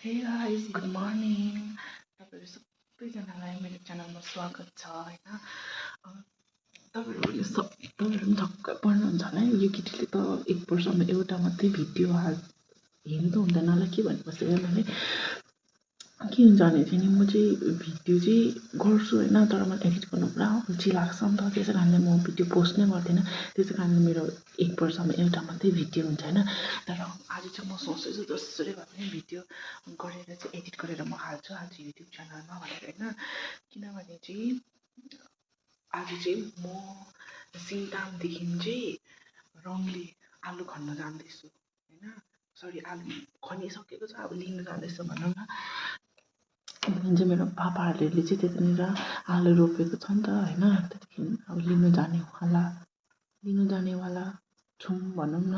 Hey guys good morning तपाईहरु सबैजनालाई मेरो च्यानलमा स्वागत छ हैन तपाईहरुले सबैजनाले झक्क पर्नुहुन्छ होला है यो केटीले त एक वर्षमा एउटा मात्रै भिडियो हेर्नु हुँदैन होला के भन्नु बसेको मैले के हुन्छ भने चाहिँ नि म चाहिँ भिडियो चाहिँ गर्छु हैन तर मलाई एडिट गर्न पुरा रुचि लाग्छ नि त त्यसै कारणले म भिडियो पोस्ट नै गर्दिन त्यसै कारणले मेरो एक वर्षमा एउटा मात्रै भिडियो हुन्छ हैन तर आज चाहिँ म सोच्दैछु जसरी भए पनि भिडियो गरेर चाहिँ एडिट गरेर म हाल्छु आज युट्युब च्यानलमा भनेर हैन किनभने चाहिँ आज चाहिँ म सिङतामदेखि चाहिँ रङली आलु खन्न जाँदैछु हैन सरी आलु खनिसकेको छ अब लिन जाँदैछु भनौँ न त्यहाँदेखि चाहिँ मेरो पापाहरूले चाहिँ त्यतानिर आलु रोपेको छ नि त हैन त्यहाँदेखि अब लिनु जानेवाला छौँ भनौँ न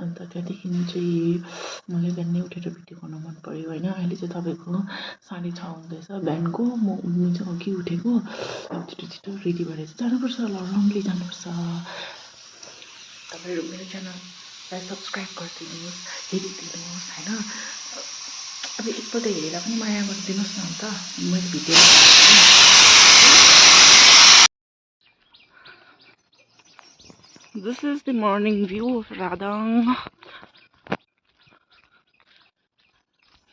अन्त त्यहाँदेखि चाहिँ मलाई बिहानै उठेर भिडियो गर्नु मन पर्यो हैन अहिले चाहिँ तपाईँको 6:30 हुँदैछ बिहानको म चाहिँ अघि उठेको अब छिटो रेडी भएर चाहिँ जानुपर्छ रङली जानुपर्छ तपाईँहरू मेरो च्यानललाई सब्सक्राइब गरिदिनुहोस् हेरिदिनुहोस् हैन अब एकपल्ट हेरेर पनि माया गरिदिनुहोस् न अन्त मैले video This is the morning view of Radang.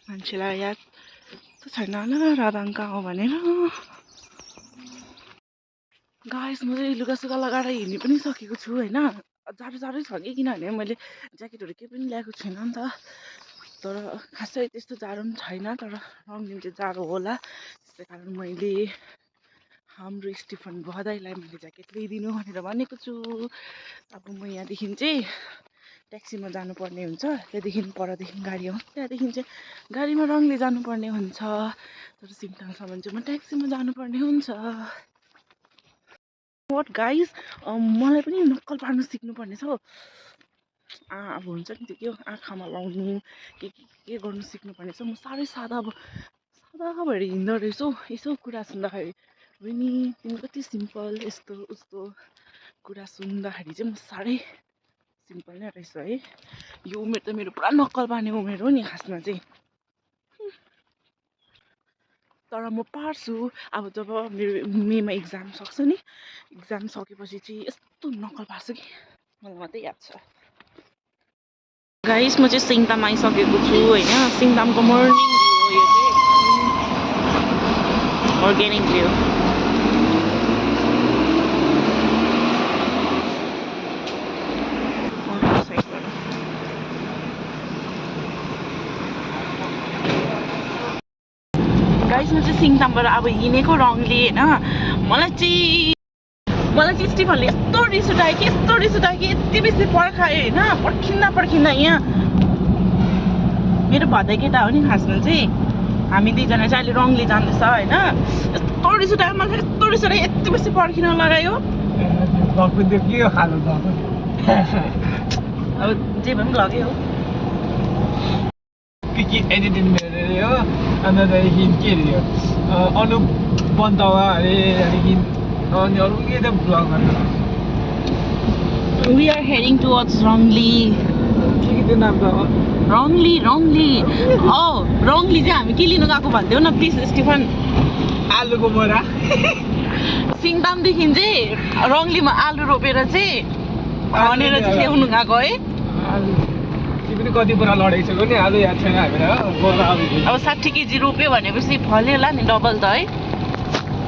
मान्छेलाई याद त छैन होला रादाङ कहाँ हो भनेर गाइस म चाहिँ लुगासुगा लगाएर हिँड्नु पनि सकेको छु हैन जाडो छ कि किनभने मैले ज्याकेटहरू केही पनि ल्याएको छैन नि त तर खासै त्यस्तो जाडो पनि छैन तर रङदिन चाहिँ जाडो होला त्यसै कारण मैले हाम्रो स्टिफन भदाईलाई मैले ज्याकेट ल्याइदिनु भनेर भनेको छु अब म यहाँदेखि चाहिँ ट्याक्सीमा जानुपर्ने हुन्छ त्यहाँदेखि परदेखि गाडी आउँछ त्यहाँदेखि चाहिँ गाडीमा रङले जानुपर्ने हुन्छ तर सिङतामसम्म चाहिँ म ट्याक्सीमा जानुपर्ने हुन्छ वाट गाइस मलाई पनि नक्कल पार्नु सिक्नुपर्ने छ अब हुन्छ नि त्यो के हो आँखामा लाउनु के गर्नु सिक्नुपर्ने छ म सादा भएर हिँड्दो रहेछु यसो कुरा सुन्दाखेरि नि तिमी कति सिम्पल यस्तो उस्तो कुरा सुन्दाखेरि चाहिँ म साह्रै सिम्पल नै रहेछ है यो उमेर त मेरो पुरा नक्कल पार्ने उमेर हो नि खासमा चाहिँ तर म पार्छु अब जब मेरो मेमा एक्जाम सक्छ नि एक्जाम सकेपछि चाहिँ यस्तो नक्कल पार्छु कि मलाई मात्रै याद छ गाइस म चाहिँ सिङताम आइसकेको छु हैन सिङतामको मर्निङ भ्यू हो यो चाहिँ अर्ग्यानिक भ्यू गाइस म चाहिँ सिङतामबाट अब हिँडेको रङली हैन मलाई चाहिँ स्टिफनले यस्तो रिस उठायो कि यति बेसी पर्खायो हैन पर्खिँदा यहाँ मेरो भदै केटा हो नि खासमा चाहिँ हामी दुईजना चाहिँ अहिले रङली जाँदैछ हैन यस्तो रिस उठायो मलाई यस्तो रिस उठायो यति बेसी पर्खिन लगायो अब जे भए पनि लग्यो हो पिकी एडिटिङ गरेर हो अन्त त्यहाँदेखि के अरे यो अनुप पन्तवा अरे त्यहाँदेखि अनि अरू के त ब्लग गर्नु We are heading towards Rongli. के नाम त Rongli. Rongli चाहिँ हामी के लिनु गएको भन्दियौ न प्लिज स्टिफन आलुको बोरा सिङतामदेखि चाहिँ रङलीमा आलु रोपेर चाहिँ खनेर चाहिँ ल्याउनु गएको है पनि कति बोरा लडाइसक्यो नि आलु याद छैन हामीलाई बोरा अब 60 केजी रोप्यो भनेपछि फल्यो होला नि डबल त है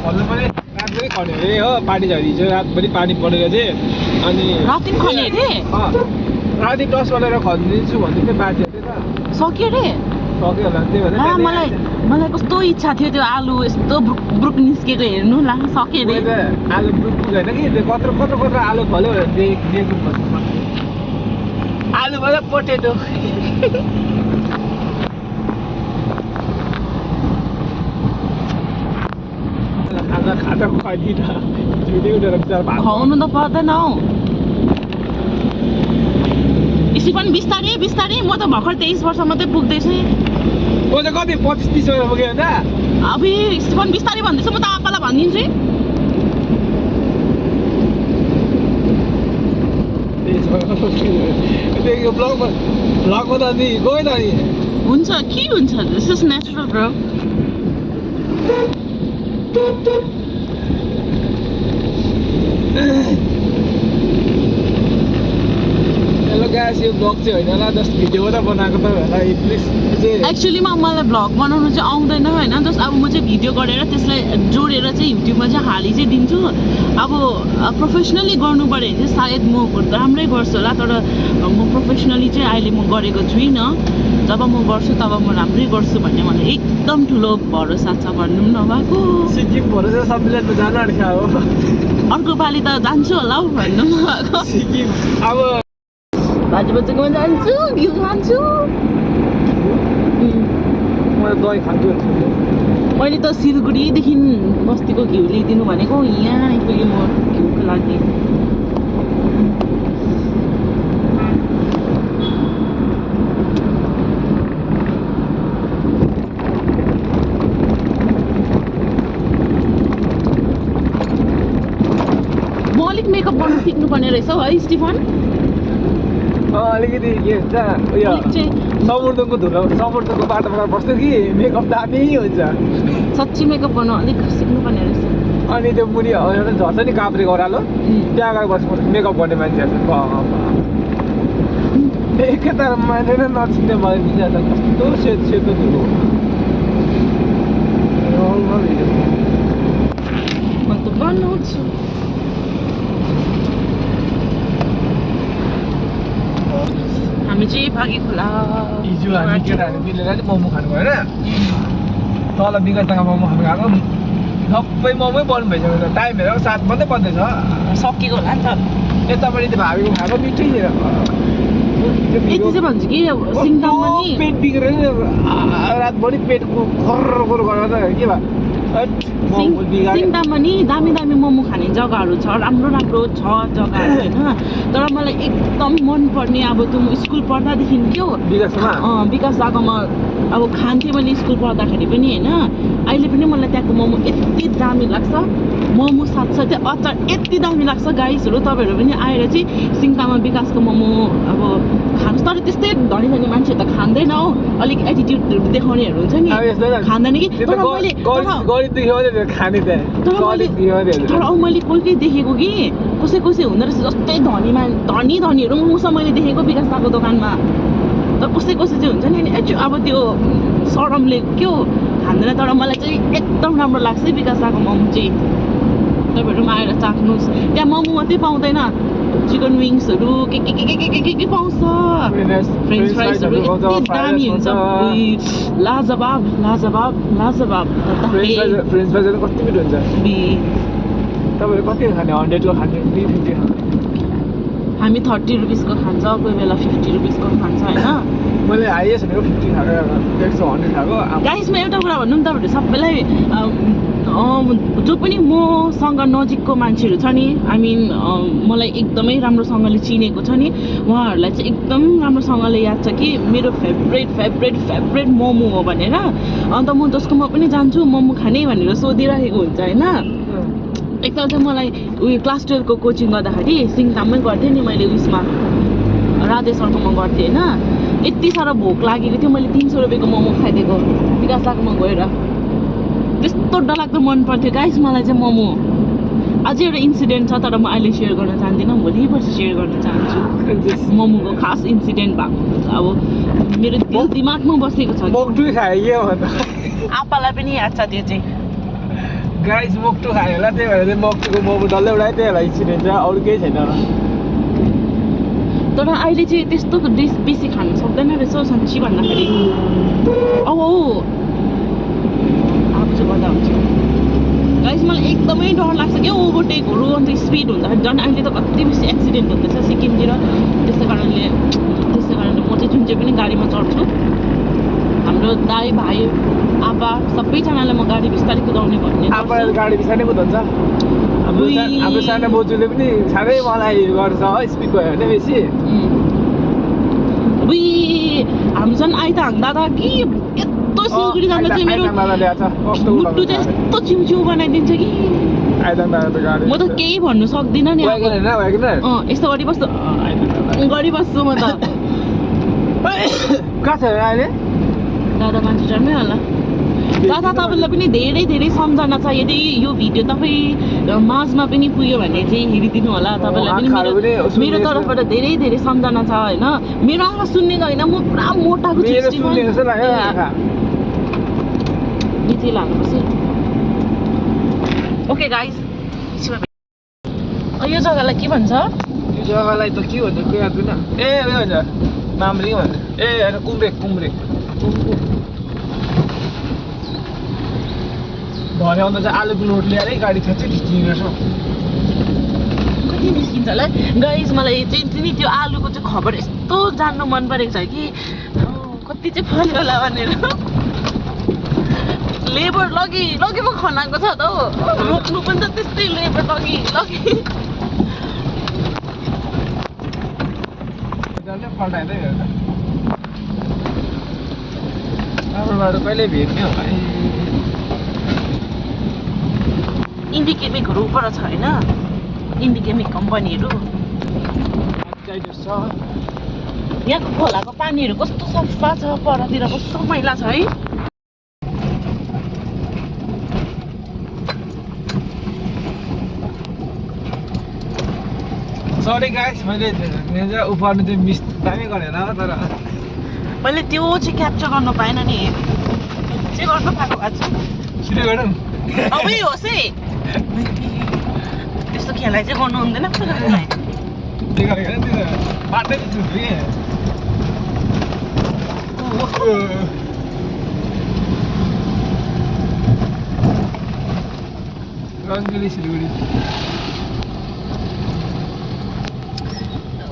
फल्नु पनि रातभरि खन्यो अरे हो पानी झरिन्छ रातभरि पानी परेर चाहिँ अनि राति पनि खन्यो अरे राति 10 गरेर खनिदिन्छु भन्दै थियो बाजेले त सक्यो अरे सक्यो होला त्यही भएर मलाई कस्तो इच्छा थियो त्यो आलु यस्तो ब्रुक निस्केको हेर्नु ला सक्यो अरे आलु ब्रुक पुगेन कि त्यो कत्रो आलु फल्यो देखिएको आलु भन्दा पोटेटो खाजा खुवाइदिन झुडी उठेर खुवाउनु त पर्दैन हौ यसै पनि बिस्तारै म त भर्खर 23 वर्ष मात्रै पुग्दैछु म चाहिँ कति 25-30 वर्ष पुगेँ होइन अब यसै पनि बिस्तारै भन्दैछु म त आप्पालाई भनिदिन्छु ब्लगमा त अनि गयो त नि हुन्छ के हुन्छ this is natural bro hello guys यो ब्लग चाहिँ होइन होला जस्ट भिडियो मात्रै बनाएको तपाईँहरूलाई प्लिज चाहिँ एक्चुअलीमा मलाई भ्लग बनाउनु चाहिँ आउँदैन होइन जस्ट अब म चाहिँ भिडियो गरेर त्यसलाई जोडेर चाहिँ युट्युबमा चाहिँ हाली चाहिँ दिन्छु अब प्रोफेसनली गर्नु पऱ्यो भने चाहिँ सायद म राम्रै गर्छु होला तर म प्रोफेसनली चाहिँ अहिले म गरेको छुइनँ जब म गर्छु तब म राम्रै गर्छु भन्ने मलाई एकदम ठुलो भरोसा छ भन्नु पनि नभएको सिक्किम भरोसा सम्मेलनमा जानु आँटेको हो अर्को पालि त जान्छु होला हौ भन्नु नभएको सिक्किम अब बाजे बच्चाकोमा जान्छु घिउ खान्छु म दही खान्छु मैले त सिलगढीदेखि बस्तीको घिउ ल्याइदिनु भनेको यहाँ आइपुगेँ म घिउको लागि म अलिक मेकअप गर्न सिक्नुपर्ने रहेछ हौ है स्टिफन अलिकति के हुन्छ उयो अलिक चाहिँ समुद्रको धुलो समुद्रको बाटोमा बस्छु कि मेकअप दामी हुन्छ साँच्ची मेकअप गर्न अलिक सिक्नुपर्ने रहेछ अनि त्यो मुनि एउटा झर्छ नि काभ्रे ओह्रालो त्यहाँ गएर बस्नुपर्छ मेकअप गर्ने मान्छेहरू एकैतार मान्छे नै नचिन्ने मलाई दिन्छ त कस्तो सेतो धुलो म त बनाउँछु हामी चाहिँ भागी खोला हिजो हामी केटाहरू मिलेर चाहिँ मोमो खानु भएन तल विगतसँग मोमो खानु गएको सबै मोमै बन्द भइसक्यो टाइम हेरेको 7 मात्रै बन्दैछ सकिएको होला नि त यतापट्टि त भाबीको खाएको मिठै थिएन यति चाहिँ भन्छु कि सिङताममा नि पेट बिग्रेर रातभरि पेटको खर गरेर के भयो सिङताममा नि दामी दामी मोमो खाने जग्गाहरू छ राम्रो राम्रो छ जग्गाहरू होइन तर मलाई एकदम मनपर्ने अब त्यो म स्कुल पढ्दादेखि क्या विकास आगोमा अब खान्थेँ मैले स्कुल पढ्दाखेरि पनि होइन अहिले पनि मलाई त्यहाँको मोमो यति दामी लाग्छ मोमो साथसाथै अचार यति दामी लाग्छ गाइसहरू तपाईँहरू पनि आएर चाहिँ सिङताममा विकासको मोमो अब खानुहोस् तर त्यस्तै धनी धनी मान्छेहरू त खाँदैन हौ अलिक एटिट्युडहरू देखाउनेहरू हुन्छ नि खाँदैन कि तर मैले तर मैले कोही देखेको कि कसै हुँदो रहेछ जस्तै धनीहरू मसँग मैले देखेको विकासको दोकानमा तर कसै चाहिँ हुन्छ नि अनि अब त्यो सरमले के हो खाँदैन तर मलाई चाहिँ एकदम राम्रो लाग्छ विकासको मोमो चाहिँ तपाईँहरू पनि आएर चाख्नुहोस् त्यहाँ मोमो मात्रै पाउँदैन चिकन विङ्सहरू के पाउँछ फ्रेन्च फ्राइजहरू यति दामी हुन्छ लाजवाब फ्रेन्च फ्राइजहरू कति मिठो हुन्छ तपाईँहरू कति खाने 100 को खाने 350 हामी 30 रुपिसको खान्छ कोही बेला 50 रुपिसको खान्छ होइन मैले हाइएस्ट भनेको 50 खाएको 100 खाएको गाइसमा एउटा कुरा भन्नु नि तपाईँहरू सबैलाई जो पनि मसँग नजिकको मान्छेहरू छ नि आई मिन मलाई एकदमै राम्रोसँगले चिनेको छ नि उहाँहरूलाई चाहिँ एकदम राम्रोसँगले याद छ कि मेरो फेभरेट मोमो हो भनेर अन्त म जसकोमा पनि जान्छु मोमो खाने भनेर सोधिरहेको हुन्छ होइन एकताल चाहिँ मलाई उयो क्लास 12 को कोचिङ गर्दाखेरि सिङताममै गर्थेँ नि मैले उयसमा राधे सरकोमा गर्थेँ होइन यति साह्रो भोक लागेको थियो मैले 300 रुपियाँको मोमो खाइदिएको विकासकोमा गएर त्यस्तो डरलाग्दो मन पर्थ्यो गाइस मलाई चाहिँ मोमो अझै एउटा इन्सिडेन्ट छ तर म अहिले सेयर गर्न चाहदिनँ भोलि पर्सि सेयर गर्न चाहन्छु मोमोको खास इन्सिडेन्ट भएको अब मेरो दिमागमा बसेको छ आप्पालाई पनि याद छ त्यो चाहिँ गाइस मोक्टु खायो होला त्यही भएर चाहिँ मोक्टुको मोमो डल्लै उडायो त्यही होला इन्सिडेन्ट छ अरू केही छैन होला तर अहिले चाहिँ त्यस्तो डिस बेसी खानु सक्दैन रहेछ साँच्ची भन्दाखेरि अब चाहिँ गर्दा हुन्छ गाइस मलाई एकदमै डर लाग्छ क्या ओभरटेकहरू अन्त स्पिड हुँदाखेरि झन् अहिले त कति बेसी एक्सिडेन्ट हुँदैछ सिक्किमतिर त्यसै कारणले म चाहिँ जुन चाहिँ पनि गाडीमा चढ्छु हाम्रो दाइ भाइ आप्पा सबैजनालाई म गाडी बिस्तारै कुदाउने भन्ने गाडी बिस्तारै कुदाउँछ हाम्रो सानो बोजूले पनि साह्रै मलाई गर्छ स्पिड भयो भने बेसी हाम्रो झन् आइता हाँग्दा त कि यस्तो सिलगढी जाँदा चाहिँ मेरो मुटु चाहिँ यस्तो चिउचिउ बनाइदिन्छ कि म त केही भन्नु सक्दिनँ नि यस्तो गरिबस्छु म त कहाँ छ अहिले दादा मान्छे जम्मै होला दादा तपाईँलाई पनि धेरै धेरै सम्झना छ यदि यो भिडियो तपाईँ माझमा पनि पुग्यो भने चाहिँ हेरिदिनु होला तपाईँलाई पनि मेरो तर्फबाट धेरै धेरै सम्झना छ होइन मेरो आँखा सुन्ने होइन म पुरा मोटाको मिथि लाग्नुपर्छ ओके गाइज यो जग्गालाई के भन्छ यो जग्गालाई त के भन्छ के याद छैन ए उयो भन्छ मामरिङ भन्छ ए होइन कुम्रेक भरे आउँदा चाहिँ आलुको लोड ल्याएरै गाडी थ्याच्चै ढिस्टिँदो रहेछ कति निस्किन्छ होला गाइज मलाई चाहिँ नि त्यो आलुको चाहिँ खबर यस्तो जान्नु मन परेको छ कि कति चाहिँ पर्यो होला भनेर लेबर लगी पो खनाएको छ त हौ रोक्नु पनि त त्यस्तै लेबर लगी पल्टाइँदै राम्रो बाटो कहिले भेट्ने होला इन्डिकेमिकहरू पर छ होइन इन्डिकेमिक कम्पनीहरू यहाँको खोलाको पानीहरू कस्तो सफा छ परतिर कस्तो मैला छ है सरी गाइस मैले उफार्नु चाहिँ मिस दामी गरेन तर मैले त्यो चाहिँ क्याप्चर गर्न पाएन नि चाहिँ गर्नु पाएको आज सुरु गरौँ अबै होस् है त्यस्तो खेलाइ चाहिँ गर्नु हुँदैन बाटै रङ्गली सिलगढी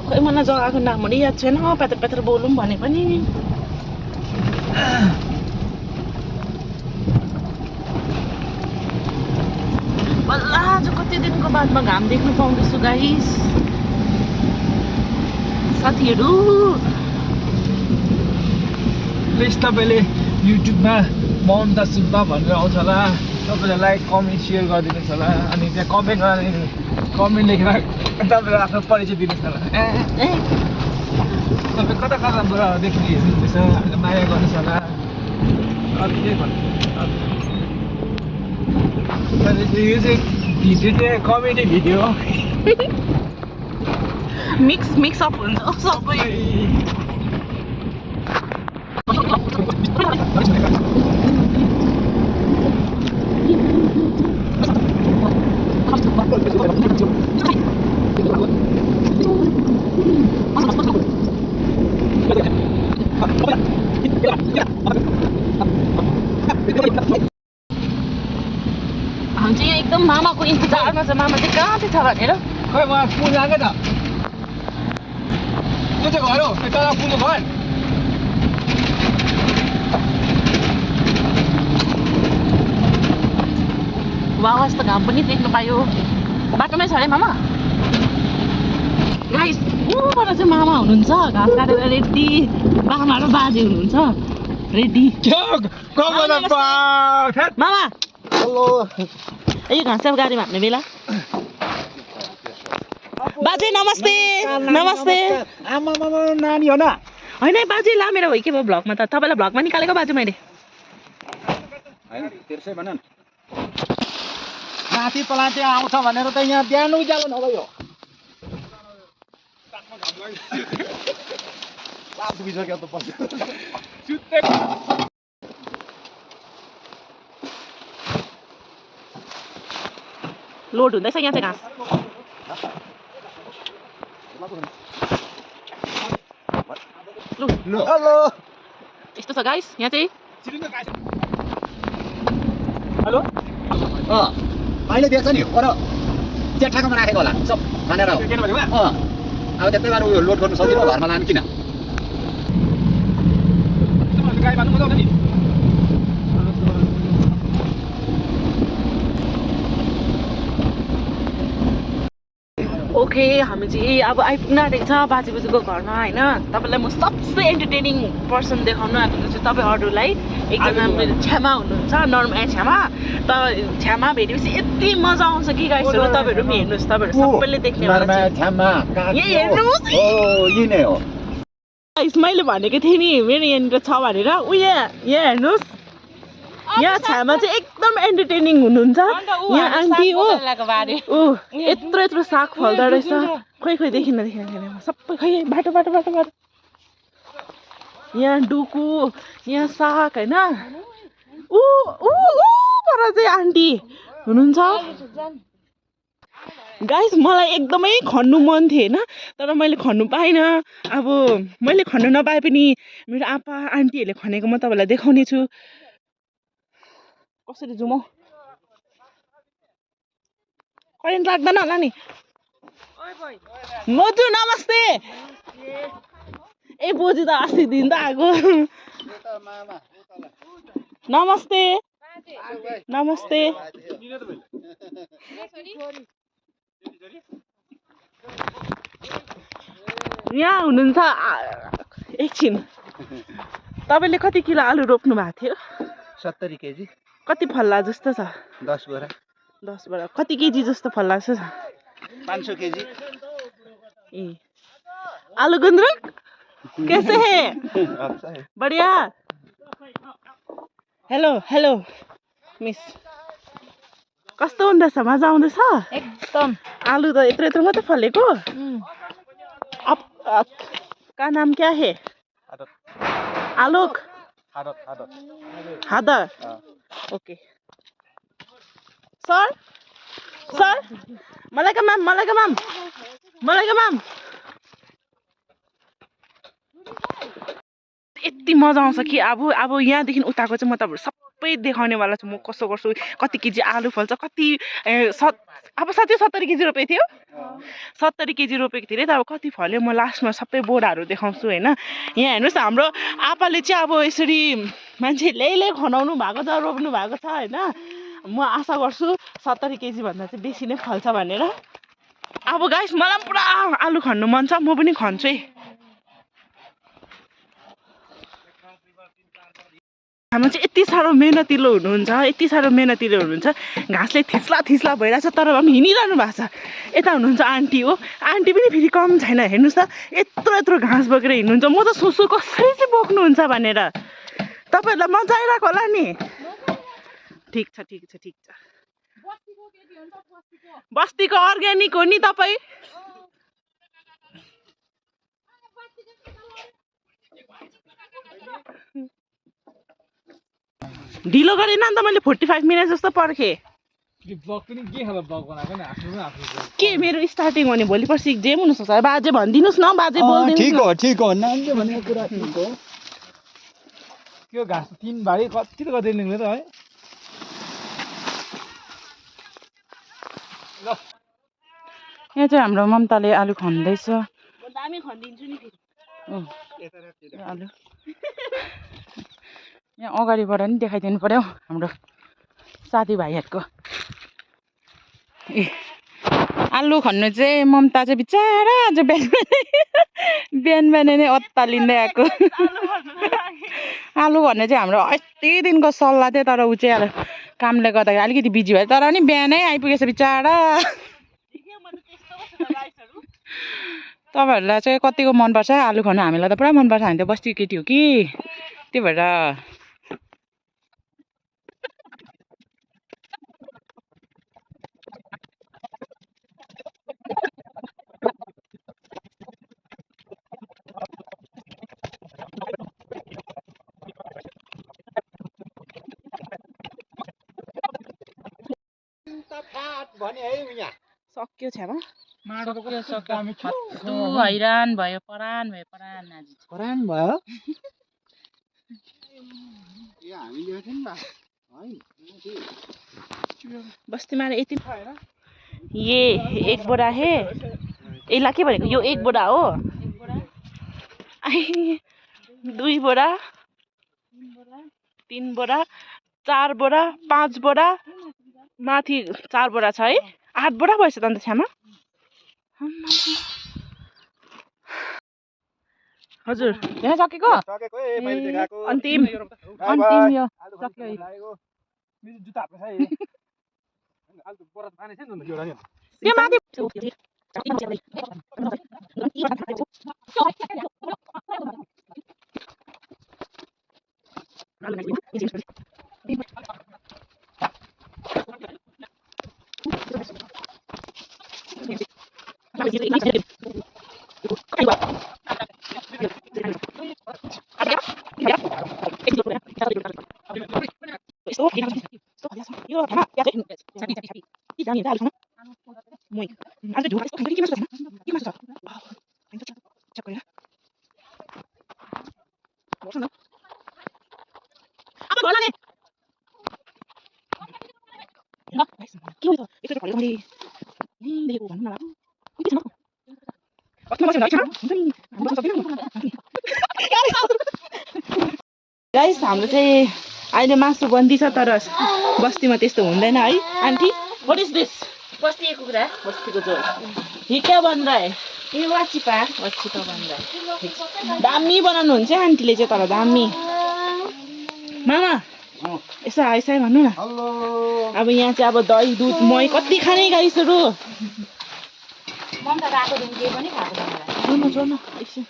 खोइ मलाई जग्गाको नामहरू याद छैन पेतर बोलौँ भने पनि बल्ल आज कति दिनको बादमा घाम देख्नु पाउँदैछु गाइस साथीहरू प्लिज तपाईँले युट्युबमा ममता सुब्बा भनेर आउँछ होला तपाईँले लाइक कमेन्ट सेयर गरिदिनुहोस् होला अनि त्यहाँ कमेन्ट लेखेर तपाईँले आफ्नो परिचय दिनुहोस् होला तपाईँ कता कताबाटदेखि हेर्नुहुँदैछ हामीलाई माया गर्नुहोस् होला अरू के भन्नु यो चाहिँ भिडियो चाहिँ कमेडी भिडियो हो मिक्स अप हुन्छ सबै हामी चाहिँ यहाँ एकदम मामाको इन्तजारमा छ मामा चाहिँ कहाँ चाहिँ छ भनेर खै म पुल आएको त त्यो चाहिँ घर हो त्यो तल पुलको घर वाह यस्तो घाम पनि देख्नु पायो बाटोमै छ अरे मामा गाइस ऊबाट चाहिँ मामा हुनुहुन्छ घाँस काटेर रेडी बामा र बाजे हुनुहुन्छ रेडी मामा हेलो यो घाँस अब गाडीमा हाल्ने बेला बाजे नमस्ते नमस्ते आमा नानी हो न होइन बाजे लामेर हो के भयो भ्लगमा त तपाईँलाई भ्लगमा निकालेको बाजे मैले नाति पलाते आउँछ भनेर त यहाँ बिहान उज्यालो नभयो पुगिसक्यो त पछि लोड हुँदैछ यहाँ चाहिँ घाँस हेलो यस्तो छ गाइस यहाँ चाहिँ हेलो अहिले देख्छ नि पर जेठाकोमा राखेको होला सब खानेर अब त्यस्तै बार उयो लोड गर्नु सक्दिनँ घरमा लानु किन ओके हामी चाहिँ अब आइपुग्न आँटेको छ बाजे बोजूको घरमा होइन तपाईँलाई म सबसे एन्टरटेनिङ पर्सन देखाउनु आएको छु तपाईँहरूलाई एकजना मेरो छ्यामा हुनुहुन्छ छ्यामा त छ्यामा भेटेपछि यति मजा आउँछ कि गाइसहरू तपाईँहरू पनि हेर्नुहोस् तपाईँहरू सबैले देख्ने छ्यामा यहाँ हेर्नुहोस् हो यी नै हो मैले भनेको थिएँ नि मेरो यहाँनिर छ भनेर यहाँ हेर्नुहोस् यहाँ छायामा चाहिँ एकदम एन्टरटेनिङ हुनुहुन्छ यहाँ आन्टी हो यत्रो साग फल्दो रहेछ खोइ देखिन सबै खै बाटो यहाँ डुकु यहाँ साग होइन पर चाहिँ आन्टी हुनुहुन्छ गाइस मलाई एकदमै खन्नु मन थियो होइन तर मैले खन्नु पाइनँ अब मैले खन्नु नपाए पनि मेरो आप्पा आन्टीहरूले खनेको म तपाईँलाई देखाउने छु कसरी जाउँ करेन्ट लाग्दैन होला नि मोजु नमस्ते ए बोजू त अस्ति दिन त आएको नमस्ते यहाँ हुनुहुन्छ एकछिन तपाईँले कति किलो आलु रोप्नु भएको थियो 70 केजी कति फल्ला जस्तो छ 10 बोरा कति केजी जस्तो फल्ला जस्तो छ 500 केजी ए आलु गुन्द्रुक कैसे है बढ़िया हेलो मिस कस्तो हुँदैछ मजा आउँदैछ एकदम आलु त यत्रो मात्रै फलेको का नाम क्या है आलोक हादर ओके सर मलाई का मैम यति मजा आउँछ कि अब यहाँदेखि उताको चाहिँ म तपाईँहरू सबै देखाउनेवाला छु म कसो गर्छु कति केजी आलु फल्छ कति अब साँच्चै 70 केजी रोपेको थियो 70 केजी रोपेको थिएँ तर अब कति फल्यो म लास्टमा सबै बोराहरू देखाउँछु होइन यहाँ हेर्नुहोस् हाम्रो आपाले चाहिँ अब यसरी मान्छे ल्याइले खनाउनु भएको छ रोप्नु भएको छ होइन म आशा गर्छु 70 केजी भन्दा चाहिँ बेसी नै फल्छ भनेर अब गाइस मलाई पनि पुरा आलु खन्नु मन छ म पनि खन्छु है हाम्रो चाहिँ यति साह्रो मेहनतिलो हुनुहुन्छ घाँसले थिस्ला भइरहेछ तर भए पनि हिँडिरहनु भएको छ यता हुनुहुन्छ आन्टी हो आन्टी पनि फेरि कम छैन हेर्नुहोस् त यत्रो घाँस बोकेर हिँड्नुहुन्छ म त सोच्छु कसरी चाहिँ बोक्नुहुन्छ भनेर तपाईँहरूलाई मजा आइरहेको होला नि ठिक छ बस्तीको अर्ग्यानिक हो नि तपाईँ ढिलो गरेन नि त मैले 45 मिनट जस्तो पर्खेँ के मेरो स्टार्टिङ हो नि भोलि पर्सि जेम हुनसक्छ बाजे भनिदिनुहोस् न बाजे बोलिदिनुहोस् ठिक हो नानीले भनेको कुरा ठिक हो त्यो घाँस 3 भारी कति त गर्दै निक्ल्यो त है यहाँ चाहिँ हाम्रो ममताले आलु खन्दैछ दामी खन्दिन्छु नि फेरि आलु यहाँ अगाडिबाट नि देखाइदिनु पर्यो हाम्रो साथीभाइहरूको ए आलु खन्नु चाहिँ ममता चाहिँ बिचारा आज बिहान नै अत्तालिँदै आएको आलु भन्ने चाहिँ हाम्रो अस्ति दिनको सल्लाह थियो तर ऊ चाहिँ कामले गर्दाखेरि अलिकति बिजी भयो तर नि बिहानै आइपुगेछ बिचारा तपाईँहरूलाई चाहिँ कतिको मनपर्छ आलु खानु हामीलाई त पुरा मनपर्छ हामी त बस्तीको केटी हो कि त्यही भएर सक्यो छ्यामा हैरान भयो परान भयो बस्तीमा यति ये 1 बोरा है यसलाई के भनेको यो 1 बोरा हो 2 बोरा 3 बोरा 4 बोरा 5 बोरा माथि 4 बोरा छ है 8 बोरा भएछ त अन्त छ्यामा हजुर यहाँ सकेको अन्तिम यो सक्यो त्यो माथि गाइस हाम्रो चाहिँ अहिले मासु बन्दैछ तर बस्तीमा त्यस्तो हुँदैन है आन्टी व्हाट इज दिस बस्ती कुखुरा बस्तीको झोल ये क्या बन रहा है ये वाचिपा वाचिपा बन रहा है दामी बनाउनुहुन्छ आन्टीले चाहिँ तर दामी मामा यसो हाई साई भन्नु न अब यहाँ चाहिँ अब दही दुध मही कति खाने गाइसहरू ममता राको दिन के पनि खाएको जोड्नु एकछिन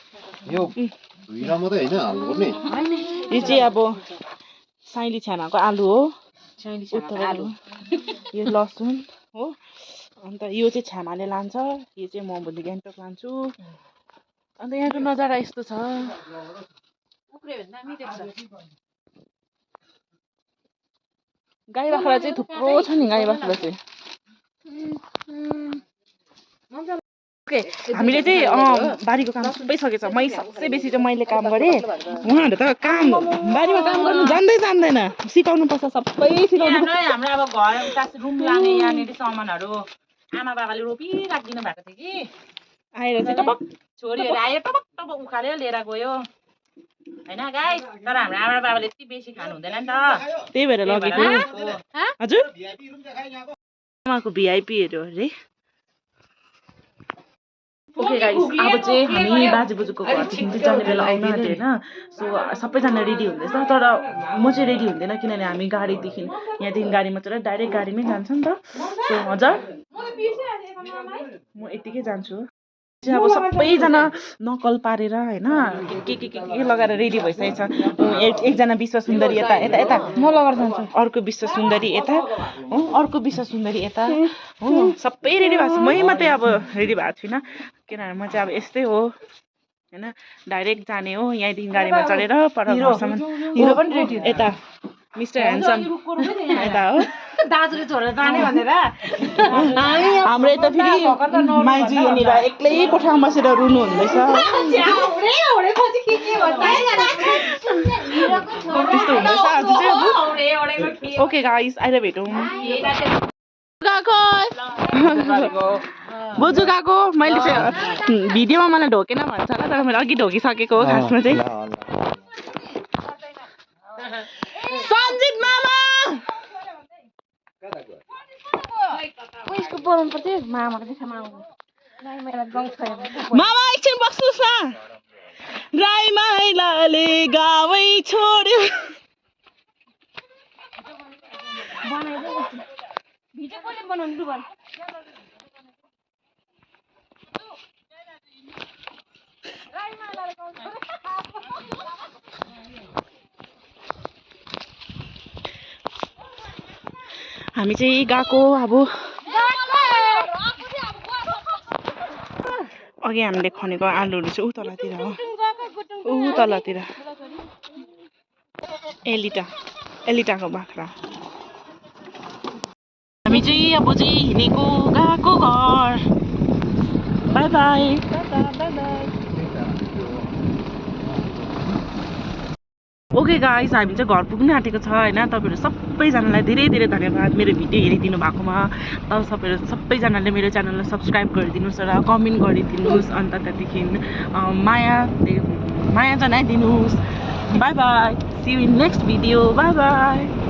यो धुइरा मात्रै हैन हाल्नुपर्ने यो चाहिँ अब साइली छानाको आलु हो छैन आलु यो लसुन हो अन्त यो चाहिँ छानाले लान्छ यो चाहिँ म भोलि गान्तोक लान्छु अन्त यहाँको नजारा यस्तो छ उक्रे भने दामी देख्छ गाई बाख्रा चाहिँ थुप्रो छ नि गाई बाख्रा चाहिँ हामीले चाहिँ बारीको काम सबै सकेछ सबसे बेसी चाहिँ मैले काम गरेँ उहाँहरू त काम बारीमा काम गर्नु जान्दैन सिकाउनु पर्छ सबै सिकाउनु हाम्रो अब घर रुम लाने यहाँनिर सामानहरू आमा बाबाले रोपिराखिदिनु भएको थियो कि आएर चाहिँ टपक छोरीहरू आयो टपक टपक उखालेर लिएर गयो होइन गाई तर हाम्रो आमा बाबाले यति बेसी खानु हुँदैन नि त त्यही भएर लगेको हजुर आमाको भिआइपीहरू अरे ओके गाइस अब चाहिँ हामी बाजे बोजूको घरदेखि चाहिँ जाने बेला आउनु आँट्यो होइन सो सबैजना रेडी हुँदैछ तर म चाहिँ रेडी हुँदैन किनभने हामी गाडीदेखि यहाँदेखि गाडीमा चढेर डाइरेक्ट गाडीमै जान्छ नि त सो हजुर म यतिकै जान्छु चाहिँ अब सबैजना नकल पारेर होइन के लगाएर रेडी भइसकेको छ एकजना विश्व सुन्दरी यता यता यता म लगाएर जान्छु अर्को विश्व सुन्दरी यता हो अर्को विश्व सुन्दरी यता हो सबै रेडी भएको छ मै मात्रै अब रेडी भएको छुइनँ किनभने म चाहिँ अब यस्तै हो होइन डाइरेक्ट जाने हो यहाँदेखि गाडीमा चढेर पर घरसम्म हिरो पनि रेडी यता मिस्टर ह्यान्डसम यता हो दाजुले छोडेर जाने भनेर हाम्रो यता फेरि माइजू यहाँनिर एक्लै कोठामा बसेर रुनु हुँदैछ त्यस्तो हुँदैछ आज चाहिँ ओके गाइस आएर भेटौँ बोजू गएको मैले चाहिँ भिडियोमा मलाई ढोकेन भन्छ होला तर मैले अघि ढोकिसकेको हो खासमा चाहिँ सञ्जित मामा मामा एकछिन बस्नुहोस् न राई माइलाले गावै छोड्यो हामी चाहिँ गएको अब अघि हामीले खनेको आलुहरू चाहिँ ऊ तलतिर हो ऊ तलतिर एलिटाको बाख्रा हामी चाहिँ अब चाहिँ हिँडेको गएको घर बाई बाई ओके गाइस हामी चाहिँ घर पुग्नु आँटेको छ होइन तपाईँहरू सबैजनालाई धेरै धेरै धन्यवाद मेरो भिडियो हेरिदिनु भएकोमा तपाईँहरू सबैजनाले मेरो च्यानललाई सब्सक्राइब गरिदिनुहोस् र कमेन्ट गरिदिनुहोस् अन्त त्यहाँदेखि माया जनाइदिनुहोस् bye bye see you in next video bye by